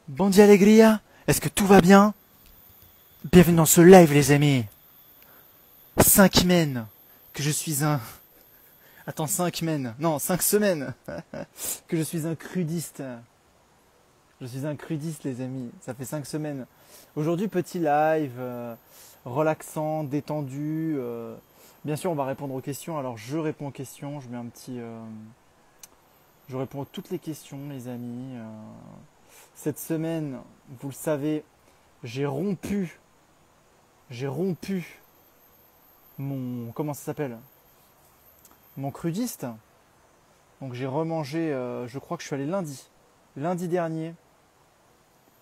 Bondi Alegria, est-ce que tout va bien? Bienvenue dans ce live les amis. 5 semaines que je suis un... Attends, 5 semaines. Non, 5 semaines que je suis un crudiste. Je suis un crudiste les amis. Ça fait 5 semaines. Aujourd'hui, petit live, relaxant, détendu. Bien sûr, on va répondre aux questions. Alors, je réponds aux questions. Je mets un petit... Je réponds à toutes les questions les amis. Cette semaine, vous le savez, j'ai rompu mon, comment ça s'appelle, mon crudiste. Donc j'ai remangé, je crois que je suis allé lundi dernier,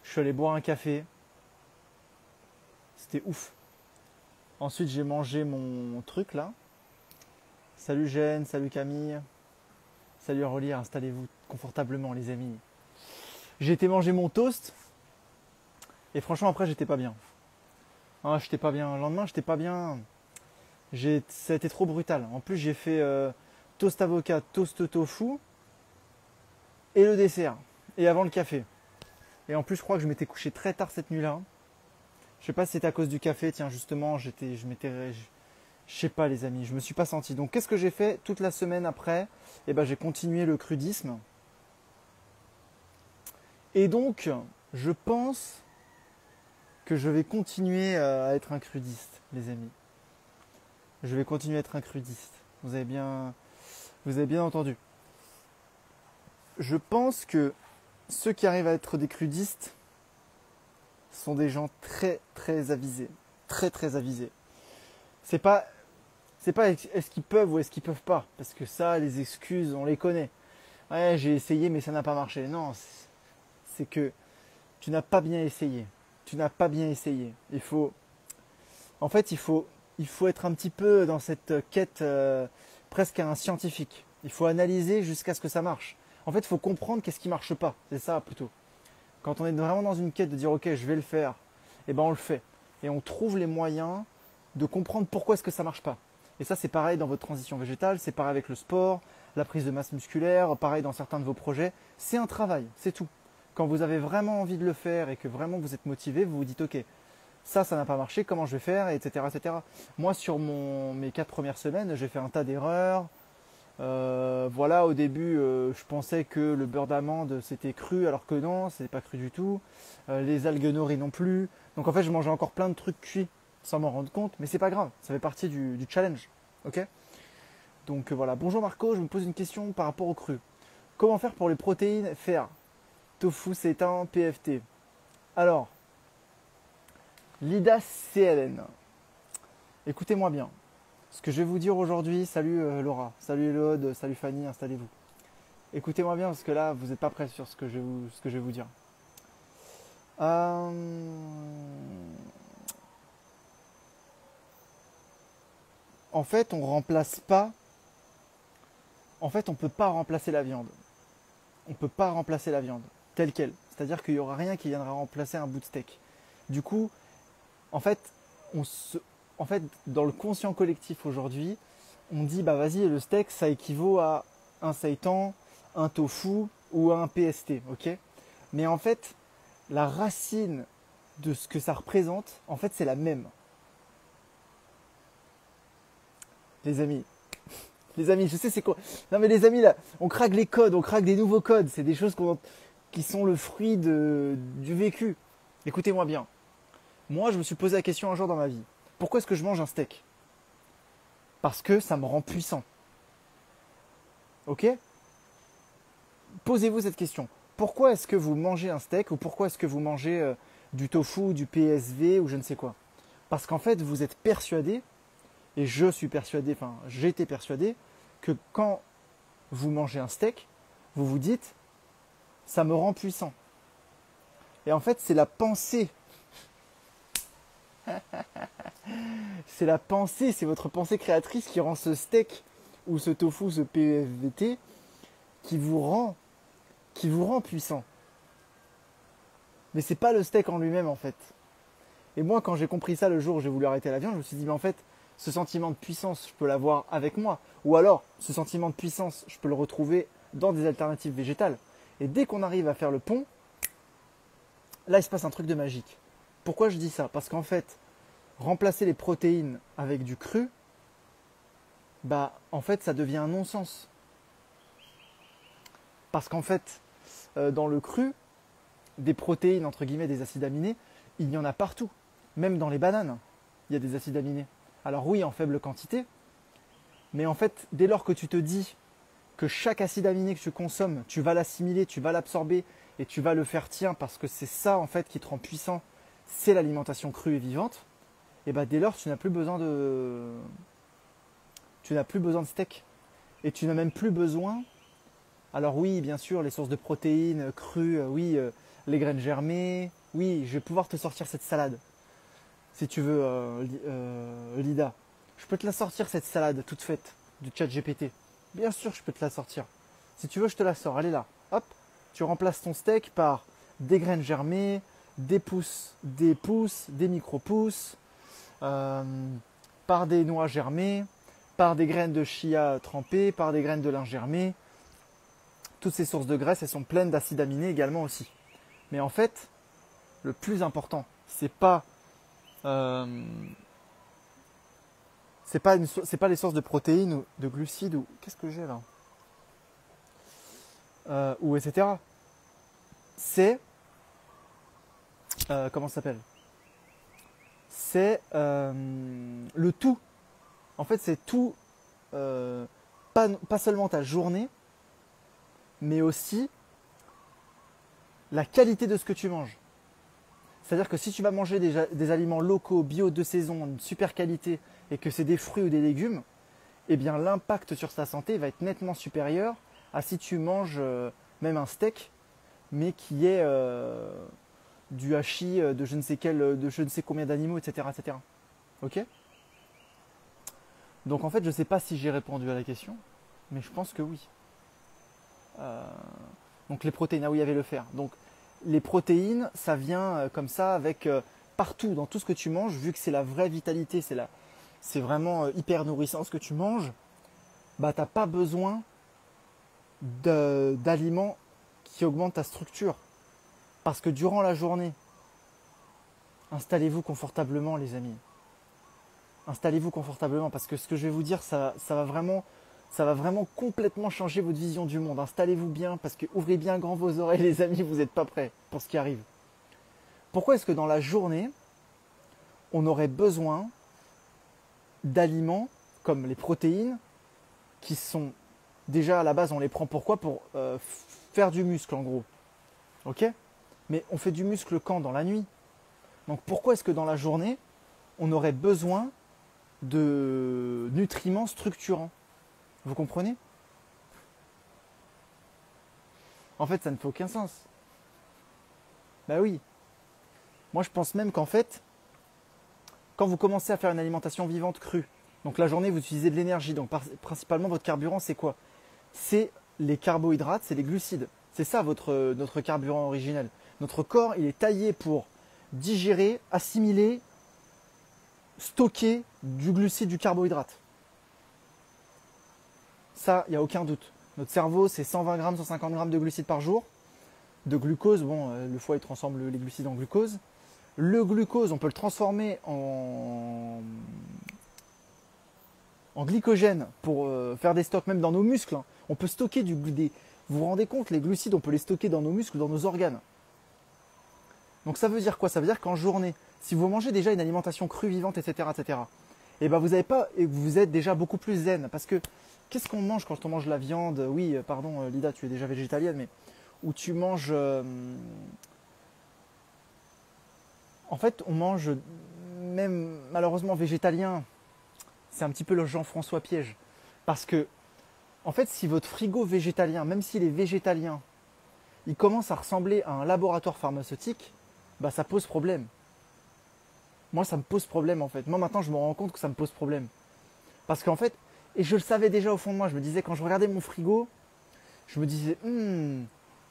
je suis allé boire un café, c'était ouf. Ensuite j'ai mangé mon truc là. Salut Jeanne, salut Camille, salut Rolly, installez-vous confortablement les amis. J'ai été manger mon toast et franchement après j'étais pas bien. Ah, j'étais pas bien. Le lendemain, j'étais pas bien. Ça a été trop brutal. En plus, j'ai fait toast avocat, toast tofu et le dessert. Et avant le café. Et en plus, je crois que je m'étais couché très tard cette nuit-là. Je sais pas si c'était à cause du café. Tiens, justement, je sais pas, les amis. Je me suis pas senti. Donc, qu'est-ce que j'ai fait toute la semaine après? Eh ben, j'ai continué le crudisme. Et donc, je pense que je vais continuer à être un crudiste, les amis. Je vais continuer à être un crudiste. Vous avez bien entendu. Je pense que ceux qui arrivent à être des crudistes sont des gens très très avisés. Très très avisés. C'est pas est-ce qu'ils peuvent ou est-ce qu'ils peuvent pas. Parce que ça, les excuses, on les connaît. Ouais, j'ai essayé mais ça n'a pas marché. Non, c'est que tu n'as pas bien essayé. Tu n'as pas bien essayé. Il faut être un petit peu dans cette quête presque un scientifique. Il faut analyser jusqu'à ce que ça marche. En fait, il faut comprendre qu'est-ce qui ne marche pas. C'est ça plutôt. Quand on est vraiment dans une quête de dire ok, je vais le faire, et ben on le fait. Et on trouve les moyens de comprendre pourquoi est-ce que ça ne marche pas. Et ça, c'est pareil dans votre transition végétale, c'est pareil avec le sport, la prise de masse musculaire, pareil dans certains de vos projets. C'est un travail, c'est tout. Quand vous avez vraiment envie de le faire et que vraiment vous êtes motivé, vous vous dites ok, ça n'a pas marché, comment je vais faire, etc. etc. Moi, sur mes 4 premières semaines, j'ai fait un tas d'erreurs. Voilà, au début, je pensais que le beurre d'amande, c'était cru, alors que non, c'était pas cru du tout. Les algues nori non plus. Donc en fait, je mangeais encore plein de trucs cuits sans m'en rendre compte, mais c'est pas grave, ça fait partie du challenge. Ok. Donc voilà, bonjour Marco, je me pose une question par rapport au cru. Comment faire pour les protéines fer, tofu, sétain, PFT? Alors, l'IDA CLN. Écoutez-moi bien. Ce que je vais vous dire aujourd'hui, salut Laura, salut Elode, salut Fanny, installez-vous. Écoutez-moi bien parce que là, vous n'êtes pas prêts sur ce que je vais vous dire. En fait, on remplace pas. En fait, on ne peut pas remplacer la viande. On ne peut pas remplacer la viande telle qu'elle. C'est-à-dire qu'il n'y aura rien qui viendra remplacer un bout de steak. Du coup, en fait, dans le conscient collectif aujourd'hui, on dit bah vas-y, le steak ça équivaut à un seitan, un tofu ou un PST, ok? Mais en fait, la racine de ce que ça représente, en fait, c'est la même. Les amis, je sais c'est quoi. Non mais les amis là, on craque les codes, on craque des nouveaux codes. C'est des choses qui sont le fruit du vécu. Écoutez-moi bien. Moi, je me suis posé la question un jour dans ma vie. Pourquoi est-ce que je mange un steak? Parce que ça me rend puissant. Ok? Posez-vous cette question. Pourquoi est-ce que vous mangez un steak ou pourquoi est-ce que vous mangez du tofu, du PSV ou je ne sais quoi? Parce qu'en fait, vous êtes persuadé, et je suis persuadé, enfin j'étais persuadé, que quand vous mangez un steak, vous vous dites, ça me rend puissant. Et en fait, c'est la pensée. C'est la pensée, c'est votre pensée créatrice qui rend ce steak ou ce tofu, ce PFVT, qui vous rend puissant. Mais c'est pas le steak en lui-même en fait. Et moi, quand j'ai compris ça le jour où j'ai voulu arrêter la viande, je me suis dit, mais en fait, ce sentiment de puissance, je peux l'avoir avec moi. Ou alors, ce sentiment de puissance, je peux le retrouver dans des alternatives végétales. Et dès qu'on arrive à faire le pont, là, il se passe un truc de magique. Pourquoi je dis ça? Parce qu'en fait, remplacer les protéines avec du cru, bah, en fait, ça devient un non-sens. Parce qu'en fait, dans le cru, des protéines, entre guillemets, des acides aminés, il y en a partout. Même dans les bananes, il y a des acides aminés. Alors oui, en faible quantité, mais en fait, dès lors que tu te dis que chaque acide aminé que tu consommes, tu vas l'assimiler, tu vas l'absorber et tu vas le faire tien parce que c'est ça en fait qui te rend puissant, c'est l'alimentation crue et vivante, et bah dès lors tu n'as plus besoin de steak et tu n'as même plus besoin. Alors oui, bien sûr, les sources de protéines crues, oui, les graines germées, oui, je vais pouvoir te sortir cette salade si tu veux, Lida. Je peux te la sortir cette salade toute faite du chat GPT. Bien sûr, je peux te la sortir. Si tu veux, je te la sors. Elle est là. Hop, tu remplaces ton steak par des graines germées, des pousses, des micro-pousses, par des noix germées, par des graines de chia trempées, par des graines de lin germées. Toutes ces sources de graisse, elles sont pleines d'acides aminés également aussi. Mais en fait, le plus important, c'est pas les sources de protéines ou de glucides ou qu'est-ce que j'ai là ou etc. C'est comment ça s'appelle? C'est le tout. En fait, c'est tout, pas seulement ta journée, mais aussi la qualité de ce que tu manges. C'est-à-dire que si tu vas manger des aliments locaux, bio, de saison, une super qualité, et que c'est des fruits ou des légumes, eh bien l'impact sur ta santé va être nettement supérieur à si tu manges même un steak, mais qui est du hachis de je ne sais combien d'animaux, etc., etc. Ok? Donc en fait, je ne sais pas si j'ai répondu à la question, mais je pense que oui. Donc les protéines, ah oui, il y avait le fer. Donc les protéines, ça vient comme ça avec partout, dans tout ce que tu manges, vu que c'est la vraie vitalité, c'est vraiment hyper nourrissant ce que tu manges, bah tu n'as pas besoin d'aliments qui augmentent ta structure. Parce que durant la journée, installez-vous confortablement les amis. Installez-vous confortablement parce que ce que je vais vous dire, ça va vraiment complètement changer votre vision du monde. Installez-vous bien parce que ouvrez bien grand vos oreilles les amis, vous n'êtes pas prêts pour ce qui arrive. Pourquoi est-ce que dans la journée, on aurait besoin d'aliments comme les protéines qui sont déjà à la base, on les prend pourquoi? Pour faire du muscle en gros. Ok? Mais on fait du muscle quand? Dans la nuit. Donc pourquoi est-ce que dans la journée, on aurait besoin de nutriments structurants? Vous comprenez? En fait, ça ne fait aucun sens. Bah oui. Moi, je pense même qu'en fait, quand vous commencez à faire une alimentation vivante crue, donc la journée, vous utilisez de l'énergie. Donc principalement, votre carburant, c'est quoi? C'est les carbohydrates, c'est les glucides. C'est ça notre carburant originel. Notre corps, il est taillé pour digérer, assimiler, stocker du glucide, du carbohydrate. Ça, il n'y a aucun doute. Notre cerveau, c'est 120 grammes, 150 grammes de glucides par jour. De glucose, bon, le foie, il transforme les glucides en glucose. Le glucose, on peut le transformer en glycogène pour faire des stocks, même dans nos muscles. Hein. On peut stocker vous vous rendez compte, les glucides, on peut les stocker dans nos muscles, dans nos organes. Donc ça veut dire quoi? Ça veut dire qu'en journée, si vous mangez déjà une alimentation crue, vivante, etc., et ben vous êtes déjà beaucoup plus zen. Parce que qu'est-ce qu'on mange quand on mange la viande? Oui, pardon, Lida, tu es déjà végétalienne, mais où tu manges. En fait, on mange même malheureusement végétalien. C'est un petit peu le Jean-François piège. Parce que, en fait, si votre frigo végétalien, même s'il est végétalien, il commence à ressembler à un laboratoire pharmaceutique, bah ça pose problème. Moi, ça me pose problème en fait. Moi, maintenant, je me rends compte que ça me pose problème. Parce qu'en fait, et je le savais déjà au fond de moi, je me disais, quand je regardais mon frigo, je me disais,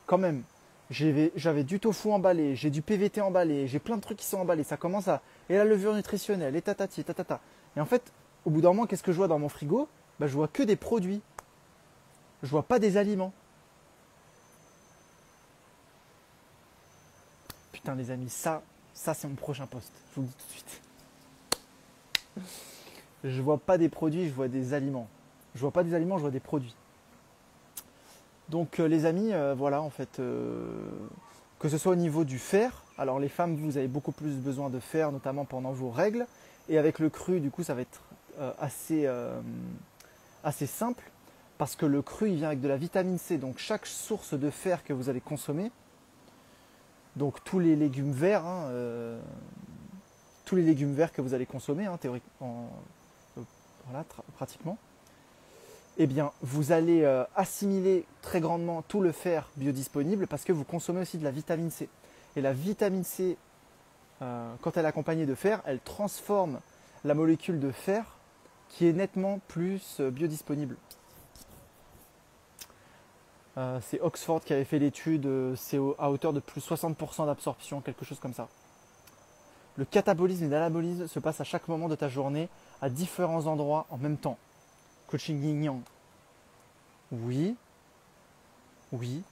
quand même, j'avais du tofu emballé, j'ai du PVT emballé, j'ai plein de trucs qui sont emballés, ça commence à... Et la levure nutritionnelle, et tatati, tatata. Et en fait, au bout d'un moment, qu'est-ce que je vois dans mon frigo? Bah, je vois que des produits. Je vois pas des aliments. putain les amis, ça c'est mon prochain post, je vous le dis tout de suite. Je vois pas des produits, je vois des aliments. Je vois pas des aliments, je vois des produits. Donc les amis, voilà en fait, que ce soit au niveau du fer, alors les femmes, vous avez beaucoup plus besoin de fer, notamment pendant vos règles, et avec le cru, du coup, ça va être assez simple, parce que le cru, il vient avec de la vitamine C, donc chaque source de fer que vous allez consommer, donc tous les légumes verts, tous les légumes verts que vous allez consommer, théoriquement, voilà, pratiquement, eh bien, vous allez assimiler très grandement tout le fer biodisponible parce que vous consommez aussi de la vitamine C. Et la vitamine C, quand elle est accompagnée de fer, elle transforme la molécule de fer qui est nettement plus biodisponible. C'est Oxford qui avait fait l'étude, c'est à hauteur de plus 60% d'absorption, quelque chose comme ça. Le catabolisme et l'anabolisme se passent à chaque moment de ta journée, à différents endroits en même temps. Coaching yin yang. Oui. Oui.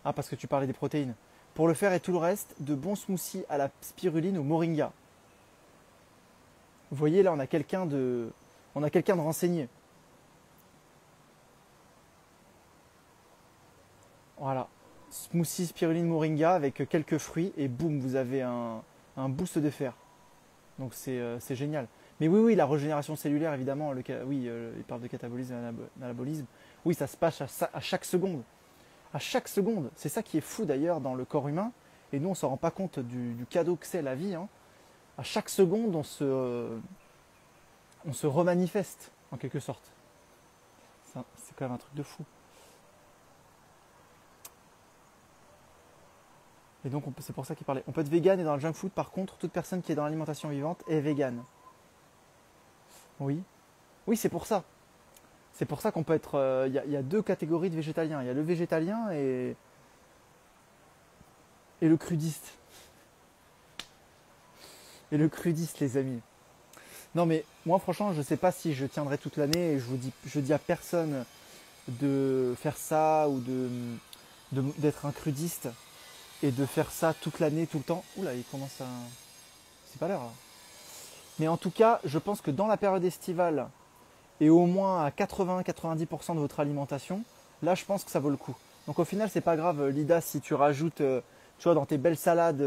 Ah, parce que tu parlais des protéines. Pour le faire et tout le reste, de bons smoothies à la spiruline ou moringa. Vous voyez, là, on a quelqu'un de renseigné. Voilà. Smoothie, spiruline, moringa avec quelques fruits et boum, vous avez un boost de fer. Donc c'est génial. Mais oui, la régénération cellulaire, évidemment, il parle de catabolisme et d'anabolisme. Oui, ça se passe à chaque seconde. À chaque seconde. C'est ça qui est fou d'ailleurs dans le corps humain. Et nous, on ne se rend pas compte du cadeau que c'est la vie. Hein. À chaque seconde, on se remanifeste, en quelque sorte. C'est quand même un truc de fou. Et donc, c'est pour ça qu'il parlait. On peut être vegan et dans le junk food, par contre, toute personne qui est dans l'alimentation vivante est végane. Oui. Oui, c'est pour ça. C'est pour ça qu'on peut être... Il y a deux catégories de végétaliens. Il y a le végétalien et le crudiste. Et le crudiste, les amis. Non, mais moi, franchement, je ne sais pas si je tiendrai toute l'année. Et je dis à personne de faire ça ou d'être un crudiste et de faire ça toute l'année, tout le temps. Oula, il commence à... C'est pas l'heure, là. Mais en tout cas, je pense que dans la période estivale, et au moins à 80-90% de votre alimentation, là je pense que ça vaut le coup. Donc au final c'est pas grave, Lida, si tu rajoutes, tu vois, dans tes belles salades,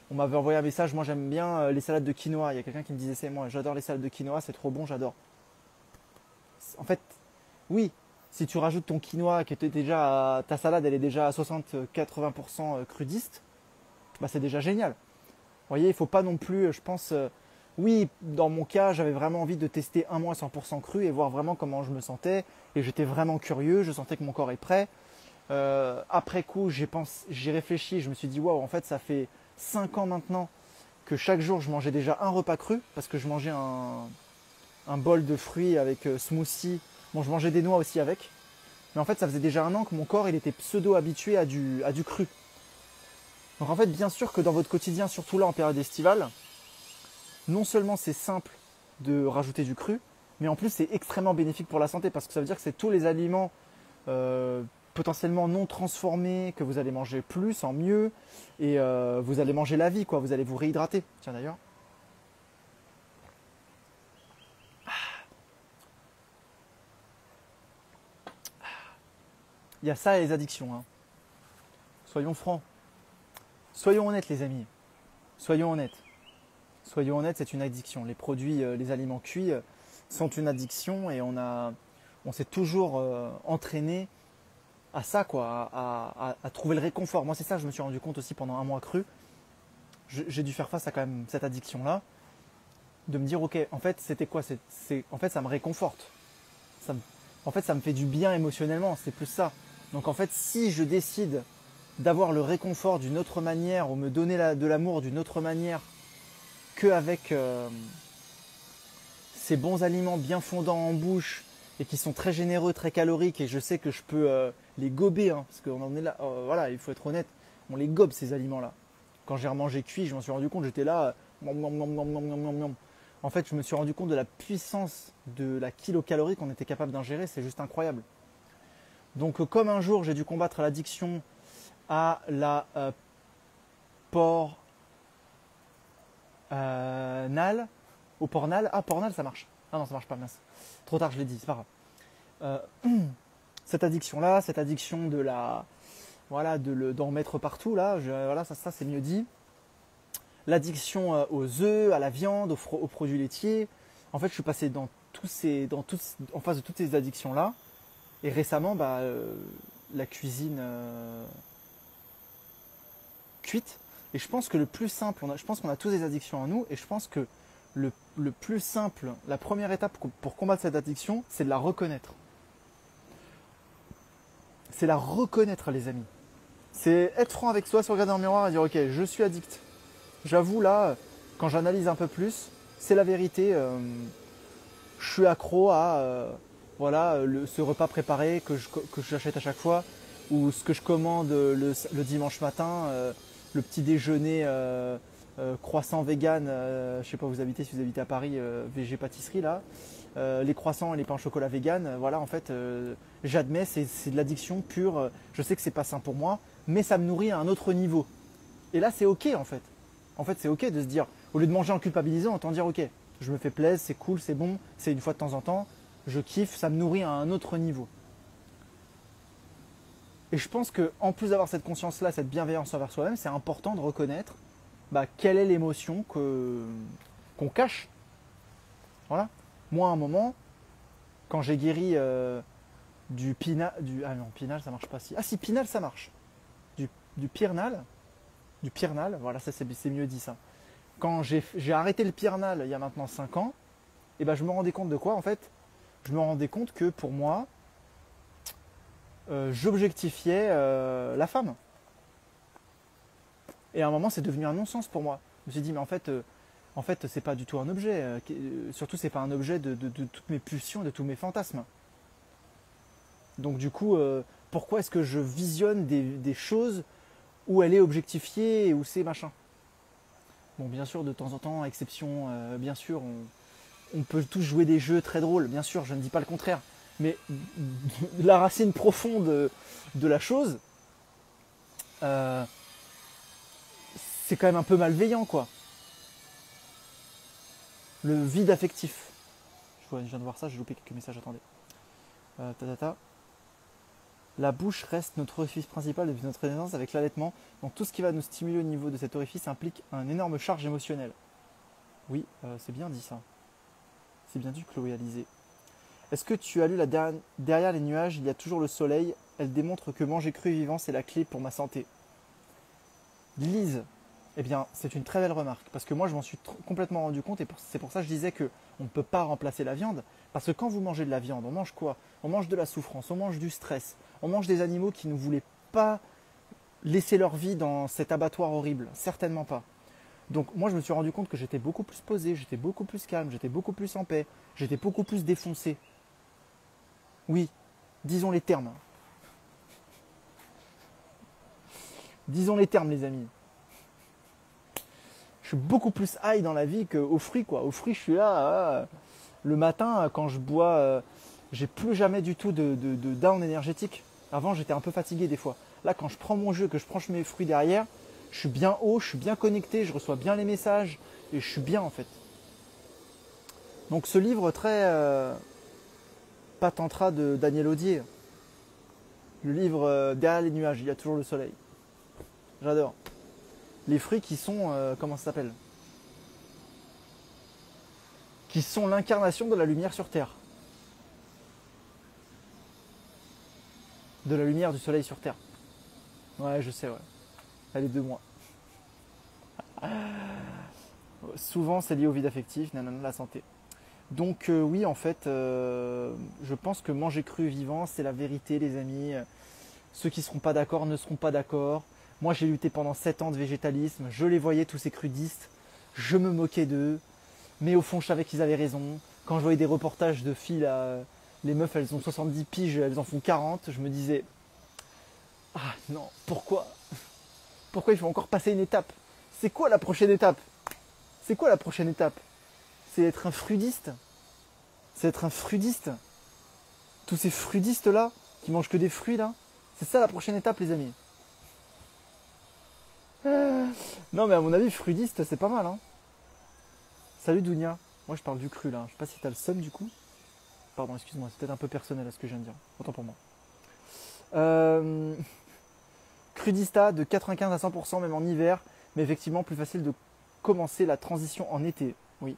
on m'avait envoyé un message, moi j'aime bien les salades de quinoa, il y a quelqu'un qui me disait c'est moi, j'adore les salades de quinoa, c'est trop bon, j'adore. En fait, oui, si tu rajoutes ton quinoa, ta salade elle est déjà à 60-80% crudiste, bah c'est déjà génial. Vous voyez, il ne faut pas non plus, je pense... oui, dans mon cas, j'avais vraiment envie de tester un mois 100% cru et voir vraiment comment je me sentais. Et j'étais vraiment curieux, je sentais que mon corps est prêt. Après coup, j'ai réfléchi, je me suis dit, waouh, en fait, ça fait 5 ans maintenant que chaque jour, je mangeais déjà un repas cru parce que je mangeais un bol de fruits avec smoothie. Bon, je mangeais des noix aussi avec. Mais en fait, ça faisait déjà un an que mon corps, il était pseudo-habitué à du cru. Donc en fait, bien sûr que dans votre quotidien, surtout là en période estivale, non seulement c'est simple de rajouter du cru, mais en plus c'est extrêmement bénéfique pour la santé parce que ça veut dire que c'est tous les aliments potentiellement non transformés que vous allez manger plus, en mieux, et vous allez manger la vie, quoi. Vous allez vous réhydrater. Tiens d'ailleurs. Il y a ça et les addictions. Hein. Soyons francs. Soyons honnêtes les amis. Soyons honnêtes. Soyons honnêtes, c'est une addiction. Les produits, les aliments cuits sont une addiction et on s'est toujours entraîné à ça, quoi, à trouver le réconfort. Moi, c'est ça que je me suis rendu compte aussi pendant un mois cru. J'ai dû faire face à quand même cette addiction-là, de me dire, ok, en fait, c'était quoi en fait, ça me réconforte. En fait, ça me fait du bien émotionnellement, c'est plus ça. Donc, en fait, si je décide d'avoir le réconfort d'une autre manière ou me donner de l'amour d'une autre manière qu'avec ces bons aliments bien fondants en bouche et qui sont très généreux, très caloriques et je sais que je peux les gober, hein, parce qu'on en est là, voilà, il faut être honnête, on les gobe ces aliments-là. Quand j'ai remangé cuit, je m'en suis rendu compte, j'étais là, en fait, je me suis rendu compte de la puissance de la kilocalorie qu'on était capable d'ingérer, c'est juste incroyable. Donc comme un jour j'ai dû combattre l'addiction à la porc nal. Au porc nal. Ah, porc nal, ça marche. Ah non, ça marche pas, mince. Trop tard, je l'ai dit, c'est pas grave. Cette addiction-là, cette addiction de la... Voilà, d'en mettre partout, là, voilà, ça c'est mieux dit. L'addiction aux œufs, à la viande, aux produits laitiers. En fait, je suis passé en face de toutes ces addictions-là. Et récemment, la cuisine cuite. Et je pense que le plus simple, je pense qu'on a tous des addictions en nous, et je pense que le plus simple, la première étape pour combattre cette addiction, c'est de la reconnaître. C'est la reconnaître, les amis. C'est être franc avec soi, se regarder dans le miroir et dire ok, je suis addict. J'avoue là, quand j'analyse un peu plus, c'est la vérité. Je suis accro à ce repas préparé que j'achète à chaque fois, ou ce que je commande le dimanche matin, le petit déjeuner croissant vegan. Je sais pas où vous habitez, si vous habitez à Paris, VG pâtisserie là. Les croissants et les pains au chocolat vegan, voilà, en fait, j'admets, c'est de l'addiction pure. Je sais que c'est pas sain pour moi, mais ça me nourrit à un autre niveau. Et là, c'est ok en fait. En fait, c'est ok de se dire, au lieu de manger en culpabilisant, autant dire ok, je me fais plaisir, c'est cool, c'est bon, c'est une fois de temps en temps, je kiffe, ça me nourrit à un autre niveau. Et je pense qu'en plus d'avoir cette conscience-là, cette bienveillance envers soi-même, c'est important de reconnaître quelle est l'émotion qu'on cache. Voilà. Moi, à un moment, quand j'ai guéri du pinal, ah non, pinal, ça marche pas si. Ah si, pinal, ça marche. Du pirnal, voilà, ça c'est mieux dit ça. Quand j'ai arrêté le pirnal il y a maintenant 5 ans, et je me rendais compte de quoi en fait? Je me rendais compte que pour moi, j'objectifiais la femme. Et à un moment, c'est devenu un non-sens pour moi. Je me suis dit, mais en fait, c'est pas du tout un objet. Surtout, c'est pas un objet de toutes mes pulsions, de tous mes fantasmes. Donc du coup, pourquoi est-ce que je visionne des choses où elle est objectifiée et où c'est machin? Bon, bien sûr, de temps en temps, exception, bien sûr, on peut tous jouer des jeux très drôles, bien sûr, je ne dis pas le contraire. Mais la racine profonde de la chose, c'est quand même un peu malveillant, quoi. Le vide affectif. Je viens de voir ça, j'ai loupé quelques messages, attendez. La bouche reste notre orifice principal depuis notre naissance avec l'allaitement. Donc tout ce qui va nous stimuler au niveau de cet orifice implique une énorme charge émotionnelle. Oui, c'est bien dit ça. C'est bien dit, Chloé Alizé. Est-ce que tu as lu Derrière les nuages, il y a toujours le soleil. Elle démontre que manger cru et vivant, c'est la clé pour ma santé. Lise, eh bien, c'est une très belle remarque. Parce que moi, je m'en suis complètement rendu compte. Et c'est pour ça que je disais qu'on ne peut pas remplacer la viande. Parce que quand vous mangez de la viande, on mange quoi? On mange de la souffrance, on mange du stress. On mange des animaux qui ne voulaient pas laisser leur vie dans cet abattoir horrible. Certainement pas. Donc moi, je me suis rendu compte que j'étais beaucoup plus posé, j'étais beaucoup plus calme, j'étais beaucoup plus en paix, j'étais beaucoup plus défoncé. Oui, disons les termes. Disons les termes, les amis. Je suis beaucoup plus high dans la vie qu'aux fruits, quoi. Aux fruits, je suis là, le matin, quand je bois, j'ai plus jamais du tout de down énergétique. Avant, j'étais un peu fatigué des fois. Là, quand je prends mon jeu, que je prends mes fruits derrière, je suis bien haut, je suis bien connecté, je reçois bien les messages et je suis bien en fait. Donc ce livre très Patantra de Daniel Audier, le livre Derrière les nuages, il y a toujours le soleil. J'adore. Les fruits qui sont, comment ça s'appelle? Qui sont l'incarnation de la lumière sur Terre. De la lumière du soleil sur Terre. Ouais, je sais, ouais. Elle est de moi. Souvent, c'est lié au vide affectif, nanana, la santé. Donc oui, en fait, je pense que manger cru vivant, c'est la vérité, les amis. Ceux qui ne seront pas d'accord ne seront pas d'accord. Moi, j'ai lutté pendant 7 ans de végétalisme. Je les voyais, tous ces crudistes. Je me moquais d'eux. Mais au fond, je savais qu'ils avaient raison. Quand je voyais des reportages de filles, là, les meufs, elles ont 70 piges, elles en font 40. Je me disais, ah non, pourquoi il faut encore passer une étape? C'est quoi la prochaine étape? C'est quoi la prochaine étape? C'est être un frudiste? C'est être un frudiste? Tous ces frudistes là, qui mangent que des fruits là, c'est ça la prochaine étape, les amis. Non, mais à mon avis, frudiste, c'est pas mal. Hein. Salut Dounia. Moi, je parle du cru là. Je sais pas si t'as le seum du coup. Pardon, excuse-moi, c'est peut-être un peu personnel à ce que je viens de dire. Autant pour moi. Euh, Crudista de 95 à 100%, même en hiver. Mais effectivement, plus facile de commencer la transition en été. Oui.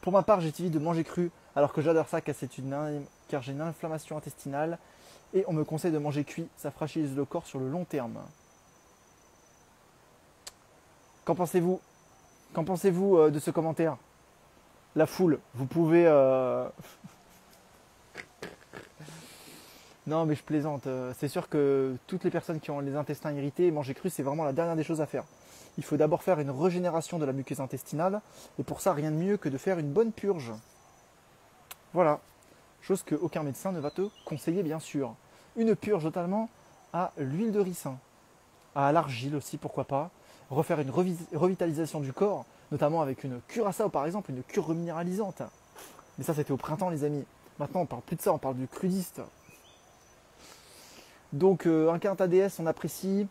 Pour ma part, j'évite de manger cru, alors que j'adore ça car j'ai une inflammation intestinale. Et on me conseille de manger cuit. Ça fragilise le corps sur le long terme. Qu'en pensez-vous? Qu'en pensez-vous de ce commentaire? La foule, vous pouvez... Non, mais je plaisante. C'est sûr que toutes les personnes qui ont les intestins irrités, manger cru, c'est vraiment la dernière des choses à faire. Il faut d'abord faire une régénération de la muqueuse intestinale. Et pour ça, rien de mieux que de faire une bonne purge. Voilà. Chose qu'aucun médecin ne va te conseiller, bien sûr. Une purge totalement à l'huile de ricin. À l'argile aussi, pourquoi pas. Refaire une revitalisation du corps, notamment avec une curaçao par exemple, une cure reminéralisante. Mais ça, c'était au printemps, les amis. Maintenant, on parle plus de ça, on parle du crudiste. Donc, un quinte DS, on apprécie.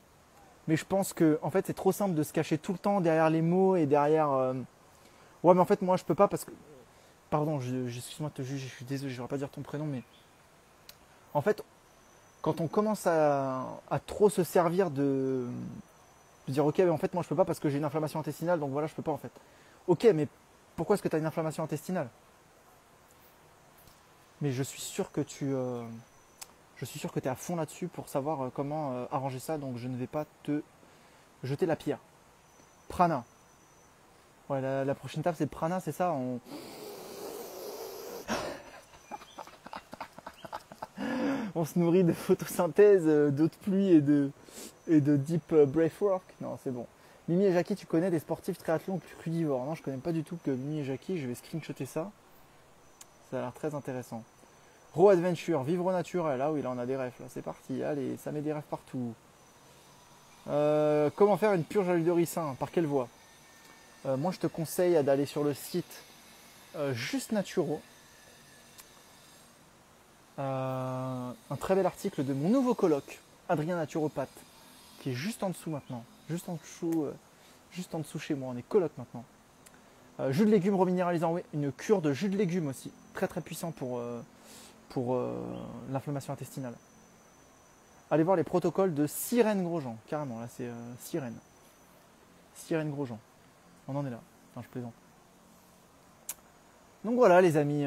Mais je pense que en fait, c'est trop simple de se cacher tout le temps derrière les mots et derrière. Ouais, mais en fait, moi, je peux pas parce que. Pardon, excuse-moi de te juger, je suis désolé, je ne vais pas dire ton prénom, mais. En fait, quand on commence à trop se servir de dire ok, mais en fait, moi, je peux pas parce que j'ai une inflammation intestinale, donc voilà, je peux pas en fait. Ok, mais pourquoi est-ce que tu as une inflammation intestinale? Mais je suis sûr que je suis sûr que tu es à fond là-dessus pour savoir comment arranger ça, donc je ne vais pas te jeter la pierre. Prana. Ouais, la prochaine étape, c'est prana, c'est ça on se nourrit de photosynthèse, d'eau de pluie et de deep breathwork. Non, c'est bon. Mimi et Jackie, tu connais des sportifs triathlon crudivores? Non, je connais pas du tout que Mimi et Jackie. Je vais screenshotter ça. Ça a l'air très intéressant. Raw Adventure, vivre au naturel. Ah oui, là on a des refs. Là, c'est parti. Allez, ça met des refs partout. Comment faire une purge à l'huile de ricin? Par quelle voie? Moi, je te conseille d'aller sur le site Juste Naturo. Un très bel article de mon nouveau coloc, Adrien Naturopathe, qui est juste en dessous maintenant. Juste en dessous chez moi. On est coloc maintenant. Jus de légumes reminéralisant, oui. Une cure de jus de légumes aussi. Très très puissant pour l'inflammation intestinale. Allez voir les protocoles de Cyrène Grosjean. Carrément, là c'est Cyrène. Cyrène Grosjean. On en est là. Enfin, je plaisante. Donc voilà les amis.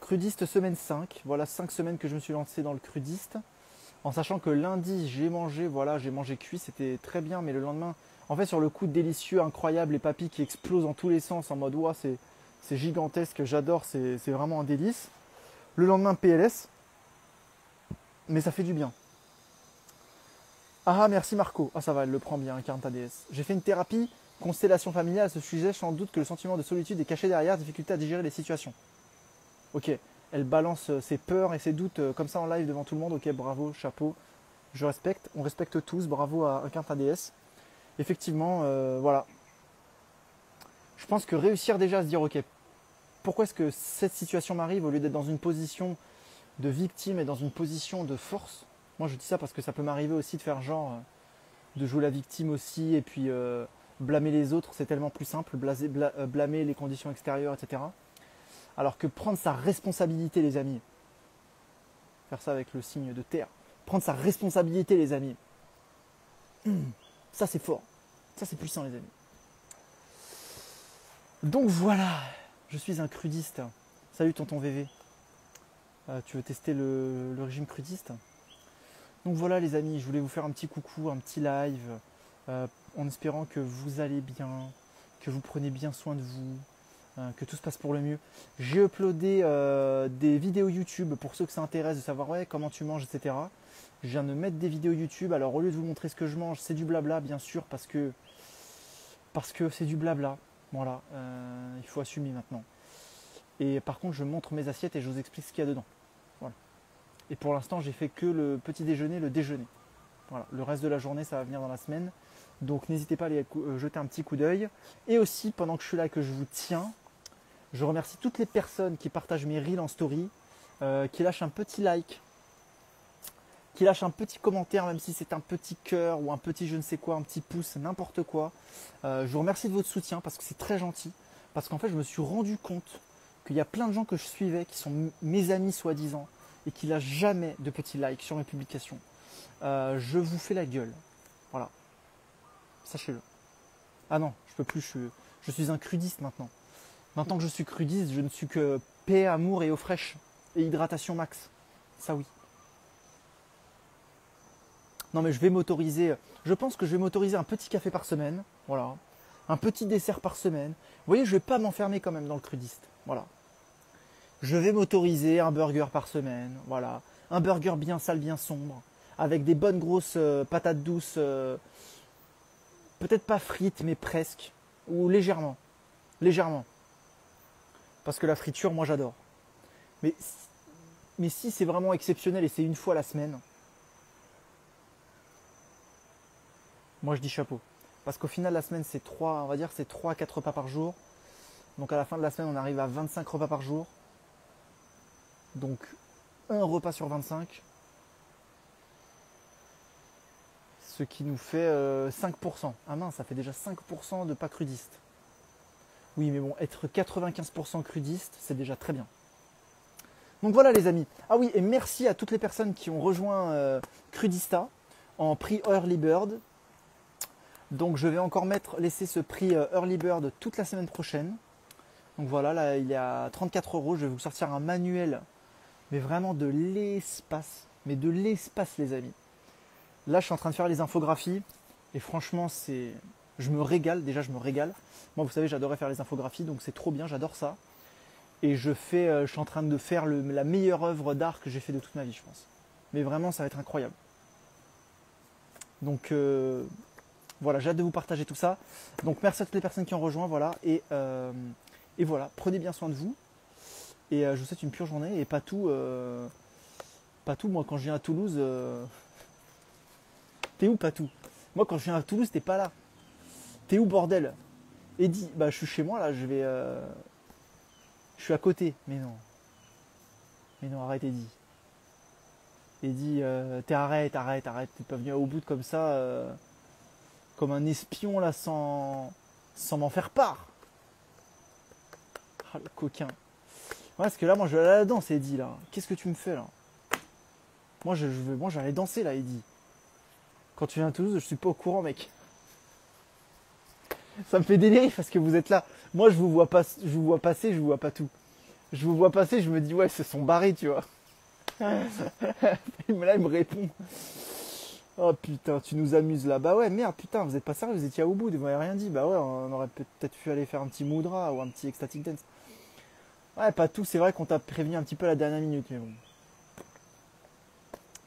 Crudiste semaine 5. Voilà 5 semaines que je me suis lancé dans le crudiste. En sachant que lundi j'ai mangé cuit. C'était très bien. Mais le lendemain, en fait sur le coup délicieux, incroyable, les papilles qui explosent dans tous les sens. En mode ouah, c'est gigantesque, j'adore, c'est vraiment un délice. Le lendemain PLS. Mais ça fait du bien. Ah merci Marco. Ah ça va, elle le prend bien, Carta DS. J'ai fait une thérapie constellation familiale à ce sujet, sans doute que le sentiment de solitude est caché derrière, difficulté à digérer les situations. Ok, elle balance ses peurs et ses doutes comme ça en live devant tout le monde. Ok, bravo, chapeau, je respecte. On respecte tous, bravo à Carta DS. Effectivement, voilà. Je pense que réussir déjà à se dire ok, pourquoi est-ce que cette situation m'arrive au lieu d'être dans une position de victime et dans une position de force. Moi je dis ça parce que ça peut m'arriver aussi de faire genre de jouer la victime aussi et puis blâmer les autres, c'est tellement plus simple, blâmer les conditions extérieures, etc. Alors que prendre sa responsabilité les amis, faire ça avec le signe de terre, prendre sa responsabilité les amis, ça c'est fort, ça c'est puissant les amis. Donc voilà, je suis un crudiste. Salut tonton VV. Tu veux tester le régime crudiste? Donc voilà les amis, je voulais vous faire un petit coucou, un petit live, en espérant que vous allez bien, que vous prenez bien soin de vous, que tout se passe pour le mieux. J'ai uploadé des vidéos YouTube pour ceux que ça intéresse de savoir ouais, comment tu manges, etc. Je viens de mettre des vidéos YouTube, alors au lieu de vous montrer ce que je mange, c'est du blabla bien sûr, parce que c'est du blabla, voilà, il faut assumer maintenant. Et par contre je montre mes assiettes et je vous explique ce qu'il y a dedans. Voilà. Et pour l'instant j'ai fait que le petit déjeuner, le déjeuner. Voilà. Le reste de la journée ça va venir dans la semaine. Donc n'hésitez pas à aller jeter un petit coup d'œil. Et aussi pendant que je suis là et que je vous tiens, je remercie toutes les personnes qui partagent mes reels en story, qui lâchent un petit like, qui lâche un petit commentaire, même si c'est un petit cœur ou un petit je ne sais quoi, un petit pouce, n'importe quoi. Je vous remercie de votre soutien parce que c'est très gentil. Parce qu'en fait, je me suis rendu compte qu'il y a plein de gens que je suivais, qui sont mes amis soi-disant, et qui lâchent jamais de petits likes sur mes publications. Je vous fais la gueule. Voilà. Sachez-le. Ah non, je peux plus, je suis un crudiste maintenant. Maintenant que je suis crudiste, je ne suis que paix, amour et eau fraîche. Et hydratation max. Ça oui. Non mais je vais m'autoriser, je pense que je vais m'autoriser un petit café par semaine. Voilà. Un petit dessert par semaine. Vous voyez, je ne vais pas m'enfermer quand même dans le crudiste. Voilà. Je vais m'autoriser un burger par semaine. Voilà. Un burger bien sale, bien sombre. Avec des bonnes grosses patates douces. Peut-être pas frites, mais presque. Ou légèrement. Légèrement. Parce que la friture, moi j'adore. Mais si c'est vraiment exceptionnel et c'est une fois la semaine, moi je dis chapeau. Parce qu'au final, la semaine, c'est 3, on va dire, c'est 3 à 4 repas par jour. Donc à la fin de la semaine, on arrive à 25 repas par jour. Donc un repas sur 25. Ce qui nous fait 5%. Ah mince, ça fait déjà 5% de pas crudiste. Oui, mais bon, être 95% crudiste, c'est déjà très bien. Donc voilà les amis. Ah oui, et merci à toutes les personnes qui ont rejoint Crudista en prix Early Bird. Donc je vais encore laisser ce prix Early Bird toute la semaine prochaine. Donc voilà, là il est à 34 €. Je vais vous sortir un manuel, mais vraiment de l'espace. Mais de l'espace les amis. Là je suis en train de faire les infographies. Et franchement je me régale, déjà je me régale. Moi vous savez j'adorais faire les infographies, donc c'est trop bien, j'adore ça. Et je suis en train de faire la meilleure œuvre d'art que j'ai fait de toute ma vie je pense. Mais vraiment ça va être incroyable. Donc voilà, j'ai hâte de vous partager tout ça. Donc merci à toutes les personnes qui ont rejoint, voilà. Et voilà, prenez bien soin de vous. Et je vous souhaite une pure journée. Et pas tout, moi quand je viens à Toulouse, t'es où Patou? Moi quand je viens à Toulouse, t'es pas là. T'es où bordel? Eddy, bah je suis chez moi là, je suis à côté. Mais non, arrête Eddy. Eddy, arrête, t'es pas venu à Ubud comme ça. Comme un espion là sans m'en faire part. Ah le coquin. Ouais, parce que là moi je vais aller à la danse Eddy là. Qu'est-ce que tu me fais là? Moi je vais aller danser là Eddy. Quand tu viens à Toulouse je suis pas au courant mec. Ça me fait délirer parce que vous êtes là. Moi je vous vois pas, je vous vois passer, je vous vois pas tout. Je vous vois passer, je me dis ouais, ils se sont barrés, tu vois. Là il me répond. Oh putain, tu nous amuses là. Bah ouais, merde, putain, vous êtes pas sérieux, vous étiez au bout, vous m'avez rien dit. Bah ouais, on aurait peut-être pu aller faire un petit Moudra ou un petit Ecstatic Dance. Ouais, pas tout, c'est vrai qu'on t'a prévenu un petit peu à la dernière minute, mais bon.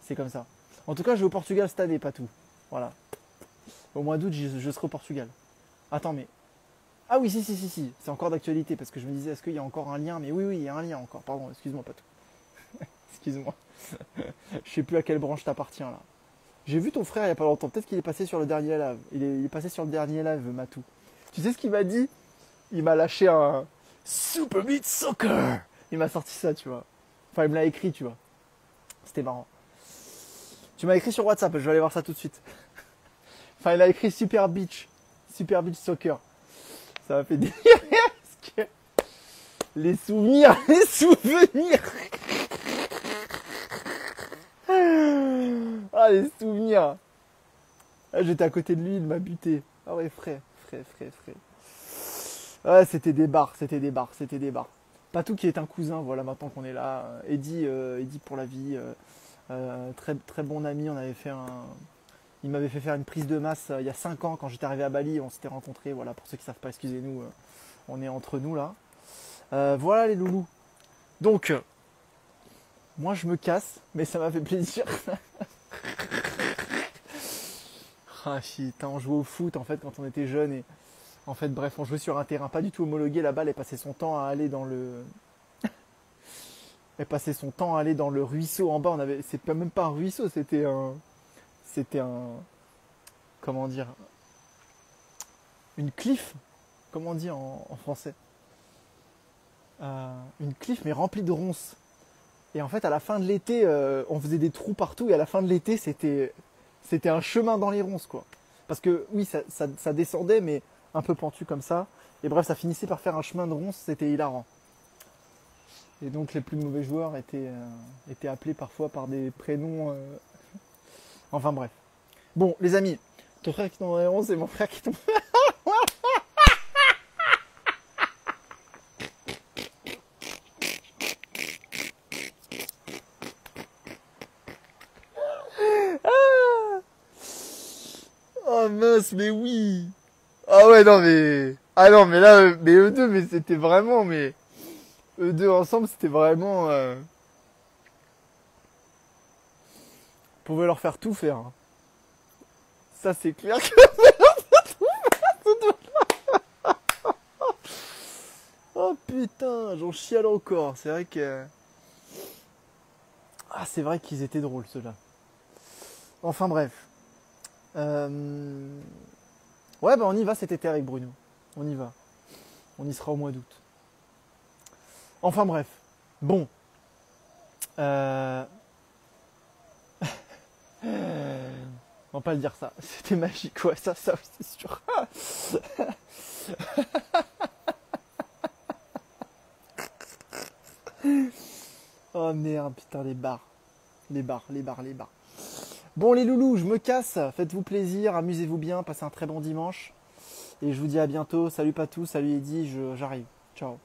C'est comme ça. En tout cas, je vais au Portugal cette année, pas tout. Voilà. Au mois d'août, je serai au Portugal. Attends, mais. Ah oui, si. C'est encore d'actualité parce que je me disais, est-ce qu'il y a encore un lien? Mais oui, il y a un lien encore. Pardon, excuse-moi, pas tout. Excuse-moi. Je sais plus à quelle branche t'appartiens là. J'ai vu ton frère il n'y a pas longtemps. Peut-être qu'il est passé sur le dernier live. Il est passé sur le dernier live, Matou. Tu sais ce qu'il m'a dit? Il m'a lâché un Super Beat Soccer. Il m'a sorti ça, tu vois. Enfin, il me l'a écrit, tu vois. C'était marrant. Tu m'as écrit sur WhatsApp. Je vais aller voir ça tout de suite. Enfin, il a écrit Super Beach Soccer. Ça m'a fait délire. Parce que les souvenirs. Ah, les souvenirs. Ah, j'étais à côté de lui, il m'a buté. Ah ouais, frais. Ouais, c'était des bars. Patou qui est un cousin, voilà, maintenant qu'on est là. Eddy pour la vie. Très, très bon ami. Il m'avait fait faire une prise de masse il y a 5 ans quand j'étais arrivé à Bali. On s'était rencontrés, voilà, pour ceux qui ne savent pas, excusez-nous. On est entre nous là. Voilà les loulous. Donc, moi je me casse, mais ça m'a fait plaisir. Ah putain, on jouait au foot en fait quand on était jeune et en fait bref, on jouait sur un terrain pas du tout homologué. La balle, elle passait son temps à aller dans le ruisseau en bas. C'est même pas un ruisseau, c'était un comment dire, une cliff, comment on dit en français, une cliff mais remplie de ronces. Et en fait, à la fin de l'été, on faisait des trous partout. Et à la fin de l'été, c'était un chemin dans les ronces, quoi. Parce que oui, ça descendait, mais un peu pentu comme ça. Et bref, ça finissait par faire un chemin de ronces. C'était hilarant. Et donc, les plus mauvais joueurs étaient appelés parfois par des prénoms. Enfin bref. Bon, les amis, ton frère qui tombe dans les ronces, c'est mon frère qui tombe. Oh mince, mais oui. Ah ouais, non mais... Ah non, mais là, mais eux deux, mais c'était vraiment... Mais eux deux ensemble, c'était vraiment... On pouvait leur faire tout faire, hein. Ça, c'est clair que... Oh putain, j'en chiale encore. C'est vrai que... Ah, c'est vrai qu'ils étaient drôles, ceux-là. Enfin bref. Ouais, bah on y va cet été avec Bruno. On y va. On y sera au mois d'août. Enfin bref. Bon. On va pas le dire ça. C'était magique, ouais, ça, c'est sûr. Oh merde, putain, les bars. Les bars. Bon les loulous, je me casse. Faites-vous plaisir, amusez-vous bien, passez un très bon dimanche. Et je vous dis à bientôt. Salut Patou, salut Eddy, j'arrive. Ciao.